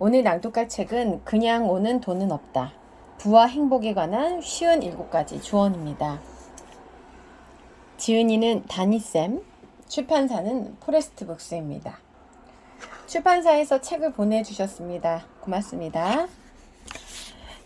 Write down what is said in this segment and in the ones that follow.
오늘 낭독할 책은 그냥 오는 돈은 없다. 부와 행복에 관한 쉬운 7가지 조언입니다. 지은이는 다니쌤, 출판사는 포레스트북스입니다. 출판사에서 책을 보내주셨습니다. 고맙습니다.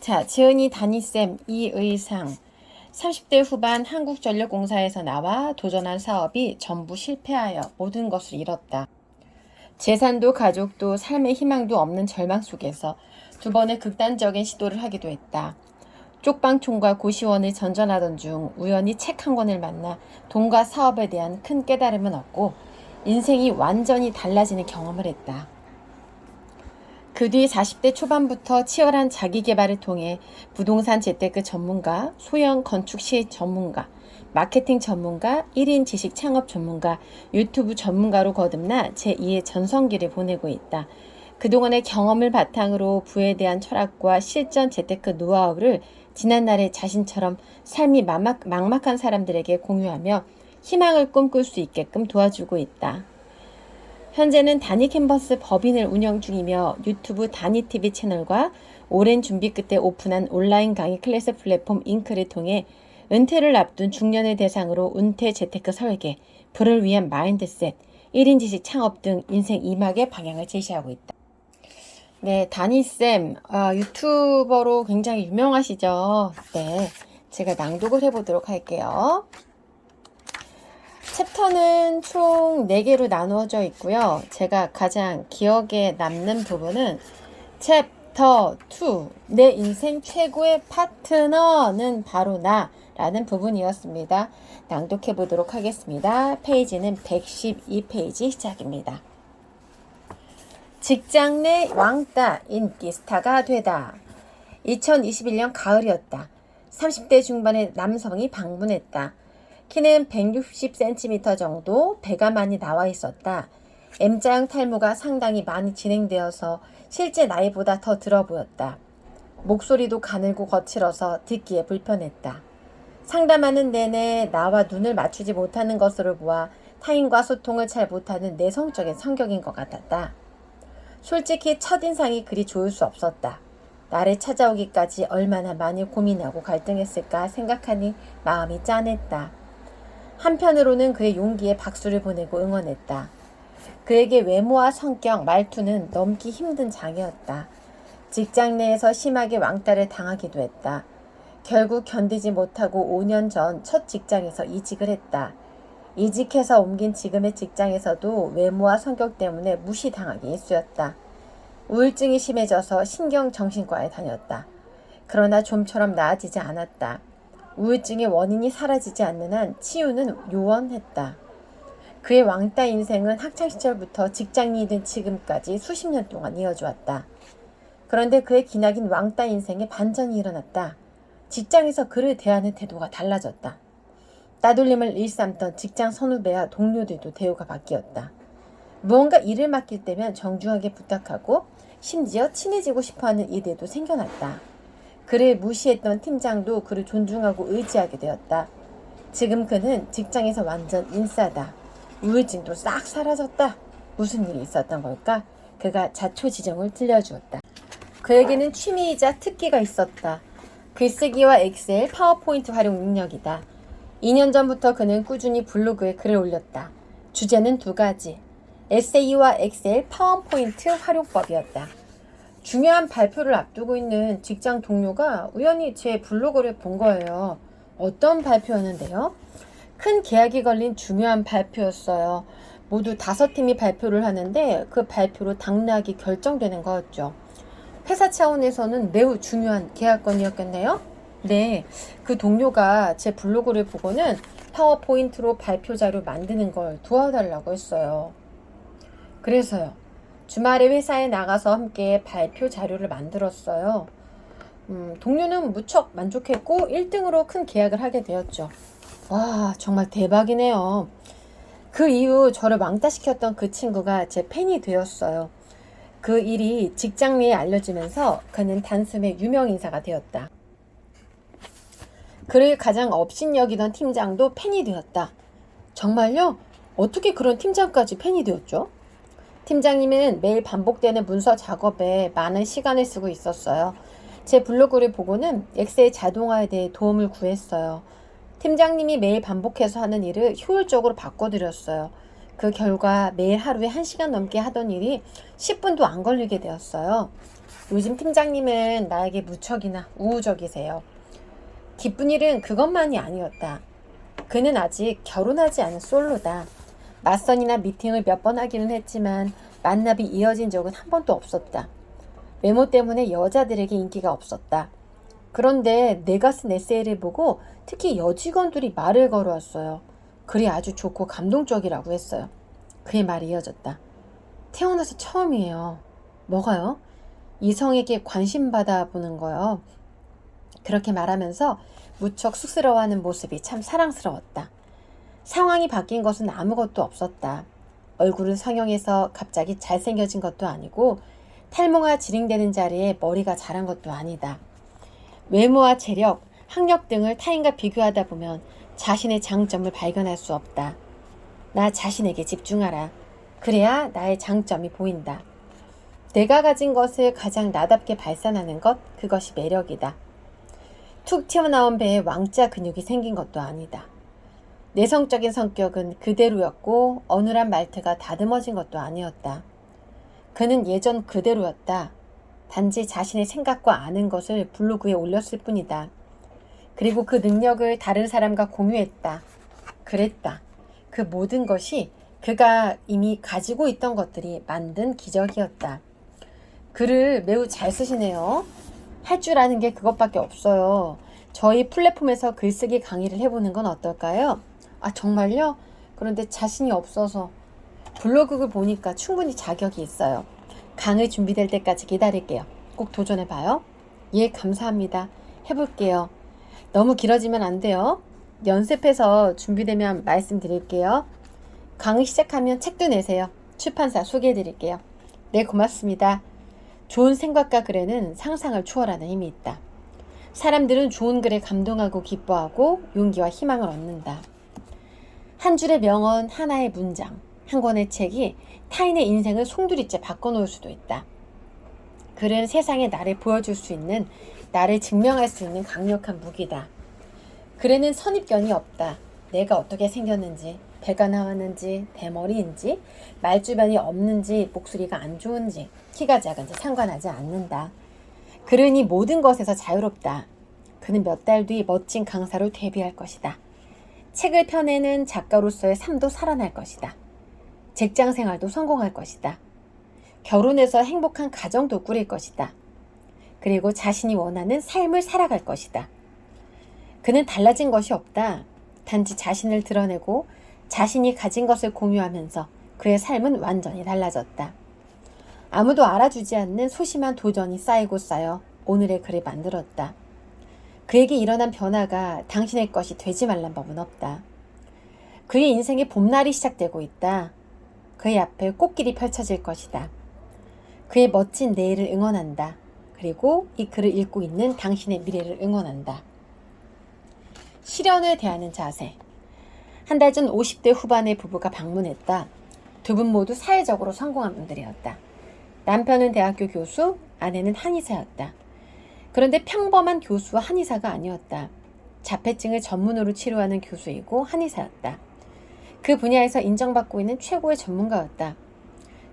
자, 지은이 다니쌤 이의상 30대 후반 한국전력공사에서 나와 도전한 사업이 전부 실패하여 모든 것을 잃었다. 재산도 가족도 삶의 희망도 없는 절망 속에서 2번의 극단적인 시도를 하기도 했다. 쪽방촌과 고시원을 전전하던 중 우연히 책 한 권을 만나 돈과 사업에 대한 큰 깨달음을 얻고 인생이 완전히 달라지는 경험을 했다. 그 뒤 40대 초반부터 치열한 자기개발을 통해 부동산 재테크 전문가, 소형 건축 시행 전문가, 마케팅 전문가, 1인 지식 창업 전문가, 유튜브 전문가로 거듭나 제2의 전성기를 보내고 있다. 그동안의 경험을 바탕으로 부에 대한 철학과 실전 재테크 노하우를 지난날의 자신처럼 삶이 막막한 사람들에게 공유하며 희망을 꿈꿀 수 있게끔 도와주고 있다. 현재는 다니 캔버스 법인을 운영 중이며 유튜브 다니TV 채널과 오랜 준비 끝에 오픈한 온라인 강의 클래스 플랫폼 잉크를 통해 은퇴를 앞둔 중년을 대상으로 은퇴 재테크 설계, 부를 위한 마인드셋, 1인 지식 창업 등 인생 2막의 방향을 제시하고 있다. 네, 다니쌤, 유튜버로 굉장히 유명하시죠? 네, 제가 낭독을 해보도록 할게요. 챕터는 총 4개로 나누어져 있고요. 제가 가장 기억에 남는 부분은 챕터 2, 내 인생 최고의 파트너는 바로 나 라는 부분이었습니다. 낭독해 보도록 하겠습니다. 페이지는 112페이지 시작입니다. 직장 내 왕따 인기 스타가 되다. 2021년 가을이었다. 30대 중반의 남성이 방문했다. 키는 160cm 정도, 배가 많이 나와 있었다. M자형 탈모가 상당히 많이 진행되어서 실제 나이보다 더 들어 보였다. 목소리도 가늘고 거칠어서 듣기에 불편했다. 상담하는 내내 나와 눈을 맞추지 못하는 것으로 보아 타인과 소통을 잘 못하는 내성적인 성격인 것 같았다. 솔직히 첫인상이 그리 좋을 수 없었다. 나를 찾아오기까지 얼마나 많이 고민하고 갈등했을까 생각하니 마음이 짠했다. 한편으로는 그의 용기에 박수를 보내고 응원했다. 그에게 외모와 성격, 말투는 넘기 힘든 장이었다. 직장 내에서 심하게 왕따를 당하기도 했다. 결국 견디지 못하고 5년 전 첫 직장에서 이직을 했다. 이직해서 옮긴 지금의 직장에서도 외모와 성격 때문에 무시당하기 일쑤였다. 우울증이 심해져서 신경정신과에 다녔다. 그러나 좀처럼 나아지지 않았다. 우울증의 원인이 사라지지 않는 한 치유는 요원했다. 그의 왕따 인생은 학창시절부터 직장인이 된 지금까지 수십 년 동안 이어져 왔다. 그런데 그의 기나긴 왕따 인생에 반전이 일어났다. 직장에서 그를 대하는 태도가 달라졌다. 따돌림을 일삼던 직장 선후배와 동료들도 대우가 바뀌었다. 무언가 일을 맡길 때면 정중하게 부탁하고 심지어 친해지고 싶어하는 이들도 생겨났다. 그를 무시했던 팀장도 그를 존중하고 의지하게 되었다. 지금 그는 직장에서 완전 인싸다. 우울증도 싹 사라졌다. 무슨 일이 있었던 걸까? 그가 자초지종을 들려주었다. 그에게는 취미이자 특기가 있었다. 글쓰기와 엑셀, 파워포인트 활용 능력이다. 2년 전부터 그는 꾸준히 블로그에 글을 올렸다. 주제는 2가지. 에세이와 엑셀, 파워포인트 활용법이었다. 중요한 발표를 앞두고 있는 직장 동료가 우연히 제 블로그를 본 거예요. 어떤 발표였는데요? 큰 계약이 걸린 중요한 발표였어요. 모두 5팀이 발표를 하는데 그 발표로 당락이 결정되는 거였죠. 회사 차원에서는 매우 중요한 계약건이었겠네요? 네, 그 동료가 제 블로그를 보고는 파워포인트로 발표 자료 만드는 걸 도와달라고 했어요. 그래서요. 주말에 회사에 나가서 함께 발표 자료를 만들었어요. 동료는 무척 만족했고 1등으로 큰 계약을 하게 되었죠. 와, 정말 대박이네요. 그 이후 저를 왕따시켰던 그 친구가 제 팬이 되었어요. 그 일이 직장 내에 알려지면서 그는 단숨에 유명 인사가 되었다. 그를 가장 업신여기던 팀장도 팬이 되었다. 정말요? 어떻게 그런 팀장까지 팬이 되었죠? 팀장님은 매일 반복되는 문서 작업에 많은 시간을 쓰고 있었어요. 제 블로그를 보고는 엑셀 자동화에 대해 도움을 구했어요. 팀장님이 매일 반복해서 하는 일을 효율적으로 바꿔드렸어요. 그 결과 매일 하루에 1시간 넘게 하던 일이 10분도 안 걸리게 되었어요. 요즘 팀장님은 나에게 무척이나 우호적이세요. 기쁜 일은 그것만이 아니었다. 그는 아직 결혼하지 않은 솔로다. 맞선이나 미팅을 몇 번 하기는 했지만 만남이 이어진 적은 한 번도 없었다. 외모 때문에 여자들에게 인기가 없었다. 그런데 내가 쓴 에세이를 보고 특히 여직원들이 말을 걸어왔어요. 글이 아주 좋고 감동적이라고 했어요. 그의 말이 이어졌다. 태어나서 처음이에요. 뭐가요? 이성에게 관심 받아보는 거요. 그렇게 말하면서 무척 쑥스러워하는 모습이 참 사랑스러웠다. 상황이 바뀐 것은 아무것도 없었다. 얼굴은 성형해서 갑자기 잘생겨진 것도 아니고 탈모가 진행되는 자리에 머리가 자란 것도 아니다. 외모와 체력, 학력 등을 타인과 비교하다 보면 자신의 장점을 발견할 수 없다. 나 자신에게 집중하라. 그래야 나의 장점이 보인다. 내가 가진 것을 가장 나답게 발산하는 것, 그것이 매력이다. 툭 튀어나온 배에 왕자 근육이 생긴 것도 아니다. 내성적인 성격은 그대로였고 어눌한 말투가 다듬어진 것도 아니었다. 그는 예전 그대로였다. 단지 자신의 생각과 아는 것을 블로그에 올렸을 뿐이다. 그리고 그 능력을 다른 사람과 공유했다. 그랬다. 그 모든 것이 그가 이미 가지고 있던 것들이 만든 기적이었다. 글을 매우 잘 쓰시네요. 할 줄 아는 게 그것밖에 없어요. 저희 플랫폼에서 글쓰기 강의를 해보는 건 어떨까요? 아, 정말요? 그런데 자신이 없어서. 블로그를 보니까 충분히 자격이 있어요. 강의 준비될 때까지 기다릴게요. 꼭 도전해봐요. 예, 감사합니다. 해볼게요. 너무 길어지면 안 돼요. 연습해서 준비되면 말씀드릴게요. 강의 시작하면 책도 내세요. 출판사 소개해드릴게요. 네, 고맙습니다. 좋은 생각과 글에는 상상을 초월하는 힘이 있다. 사람들은 좋은 글에 감동하고 기뻐하고 용기와 희망을 얻는다. 한 줄의 명언, 하나의 문장, 한 권의 책이 타인의 인생을 송두리째 바꿔놓을 수도 있다. 글은 세상에 나를 보여줄 수 있는, 나를 증명할 수 있는 강력한 무기다. 글에는 선입견이 없다. 내가 어떻게 생겼는지, 배가 나왔는지, 대머리인지, 말주변이 없는지, 목소리가 안 좋은지, 키가 작은지 상관하지 않는다. 글은 이 모든 것에서 자유롭다. 그는 몇 달 뒤 멋진 강사로 데뷔할 것이다. 책을 펴내는 작가로서의 삶도 살아날 것이다. 직장 생활도 성공할 것이다. 결혼해서 행복한 가정도 꾸릴 것이다. 그리고 자신이 원하는 삶을 살아갈 것이다. 그는 달라진 것이 없다. 단지 자신을 드러내고 자신이 가진 것을 공유하면서 그의 삶은 완전히 달라졌다. 아무도 알아주지 않는 소심한 도전이 쌓이고 쌓여 오늘의 글을 만들었다. 그에게 일어난 변화가 당신의 것이 되지 말란 법은 없다. 그의 인생의 봄날이 시작되고 있다. 그의 앞에 꽃길이 펼쳐질 것이다. 그의 멋진 내일을 응원한다. 그리고 이 글을 읽고 있는 당신의 미래를 응원한다. 시련을 대하는 자세. 한 달 전 50대 후반의 부부가 방문했다. 두 분 모두 사회적으로 성공한 분들이었다. 남편은 대학교 교수, 아내는 한의사였다. 그런데 평범한 교수와 한의사가 아니었다. 자폐증을 전문으로 치료하는 교수이고 한의사였다. 그 분야에서 인정받고 있는 최고의 전문가였다.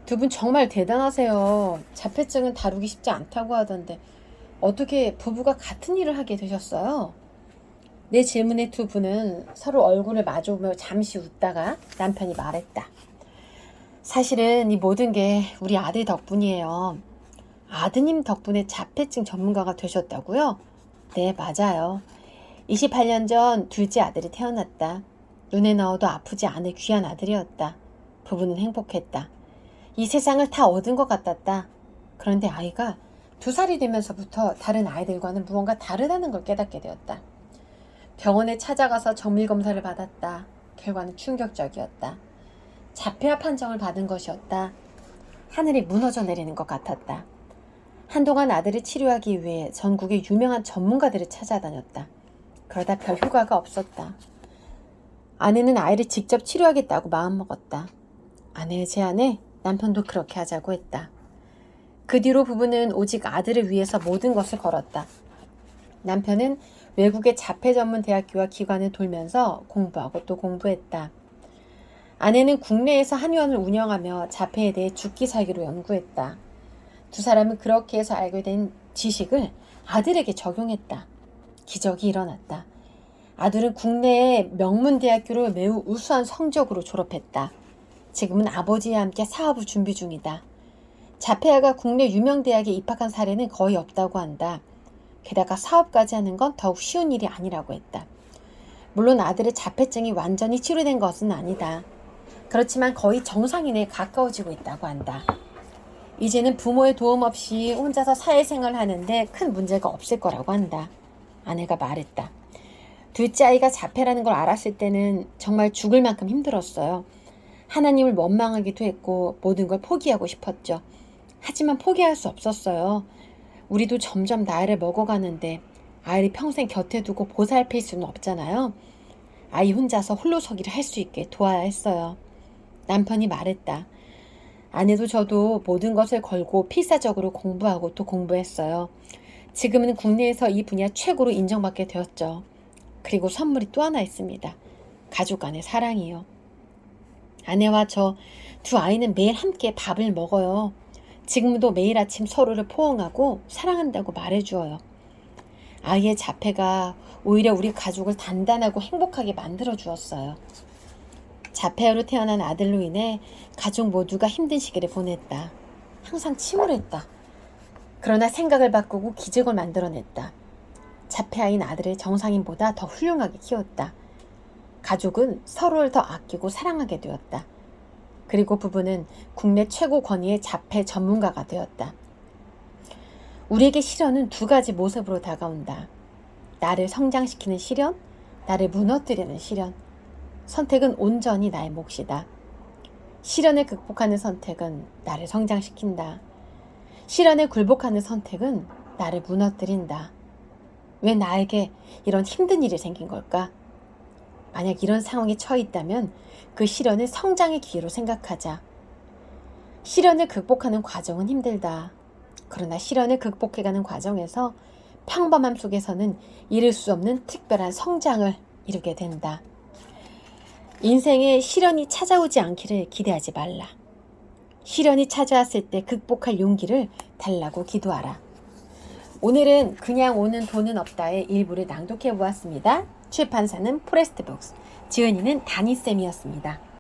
두 분 정말 대단하세요. 자폐증은 다루기 쉽지 않다고 하던데 어떻게 부부가 같은 일을 하게 되셨어요? 내 질문에 두 분은 서로 얼굴을 마주보며 잠시 웃다가 남편이 말했다. 사실은 이 모든 게 우리 아들 덕분이에요. 아드님 덕분에 자폐증 전문가가 되셨다고요? 네, 맞아요. 28년 전 둘째 아들이 태어났다. 눈에 넣어도 아프지 않을 귀한 아들이었다. 부부는 행복했다. 이 세상을 다 얻은 것 같았다. 그런데 아이가 2살이 되면서부터 다른 아이들과는 무언가 다르다는 걸 깨닫게 되었다. 병원에 찾아가서 정밀검사를 받았다. 결과는 충격적이었다. 자폐아 판정을 받은 것이었다. 하늘이 무너져 내리는 것 같았다. 한동안 아들을 치료하기 위해 전국의 유명한 전문가들을 찾아다녔다. 그러다 별 효과가 없었다. 아내는 아이를 직접 치료하겠다고 마음먹었다. 아내의 제안에 남편도 그렇게 하자고 했다. 그 뒤로 부부는 오직 아들을 위해서 모든 것을 걸었다. 남편은 외국의 자폐 전문 대학교와 기관을 돌면서 공부하고 또 공부했다. 아내는 국내에서 한의원을 운영하며 자폐에 대해 죽기 살기로 연구했다. 두 사람은 그렇게 해서 알게 된 지식을 아들에게 적용했다. 기적이 일어났다. 아들은 국내의 명문 대학교를 매우 우수한 성적으로 졸업했다. 지금은 아버지와 함께 사업을 준비 중이다. 자폐아가 국내 유명 대학에 입학한 사례는 거의 없다고 한다. 게다가 사업까지 하는 건 더욱 쉬운 일이 아니라고 했다. 물론 아들의 자폐증이 완전히 치료된 것은 아니다. 그렇지만 거의 정상인에 가까워지고 있다고 한다. 이제는 부모의 도움 없이 혼자서 사회생활을 하는데 큰 문제가 없을 거라고 한다. 아내가 말했다. 둘째 아이가 자폐라는 걸 알았을 때는 정말 죽을 만큼 힘들었어요. 하나님을 원망하기도 했고 모든 걸 포기하고 싶었죠. 하지만 포기할 수 없었어요. 우리도 점점 나이를 먹어가는데 아이를 평생 곁에 두고 보살필 수는 없잖아요. 아이 혼자서 홀로서기를 할 수 있게 도와야 했어요. 남편이 말했다. 아내도 저도 모든 것을 걸고 필사적으로 공부하고 또 공부했어요. 지금은 국내에서 이 분야 최고로 인정받게 되었죠. 그리고 선물이 또 하나 있습니다. 가족 간의 사랑이요. 아내와 저 두 아이는 매일 함께 밥을 먹어요. 지금도 매일 아침 서로를 포옹하고 사랑한다고 말해주어요. 아이의 자폐가 오히려 우리 가족을 단단하고 행복하게 만들어 주었어요. 자폐아로 태어난 아들로 인해 가족 모두가 힘든 시기를 보냈다. 항상 침울했다. 그러나 생각을 바꾸고 기적을 만들어냈다. 자폐아인 아들을 정상인보다 더 훌륭하게 키웠다. 가족은 서로를 더 아끼고 사랑하게 되었다. 그리고 부부는 국내 최고 권위의 자폐 전문가가 되었다. 우리에게 시련은 두 가지 모습으로 다가온다. 나를 성장시키는 시련, 나를 무너뜨리는 시련. 선택은 온전히 나의 몫이다. 시련을 극복하는 선택은 나를 성장시킨다. 시련에 굴복하는 선택은 나를 무너뜨린다. 왜 나에게 이런 힘든 일이 생긴 걸까? 만약 이런 상황에 처해 있다면 그 시련을 성장의 기회로 생각하자. 시련을 극복하는 과정은 힘들다. 그러나 시련을 극복해가는 과정에서 평범함 속에서는 이룰 수 없는 특별한 성장을 이루게 된다. 인생에 시련이 찾아오지 않기를 기대하지 말라. 시련이 찾아왔을 때 극복할 용기를 달라고 기도하라. 오늘은 그냥 오는 돈은 없다의 일부를 낭독해 보았습니다. 출판사는 포레스트북스, 지은이는 다니쌤이었습니다.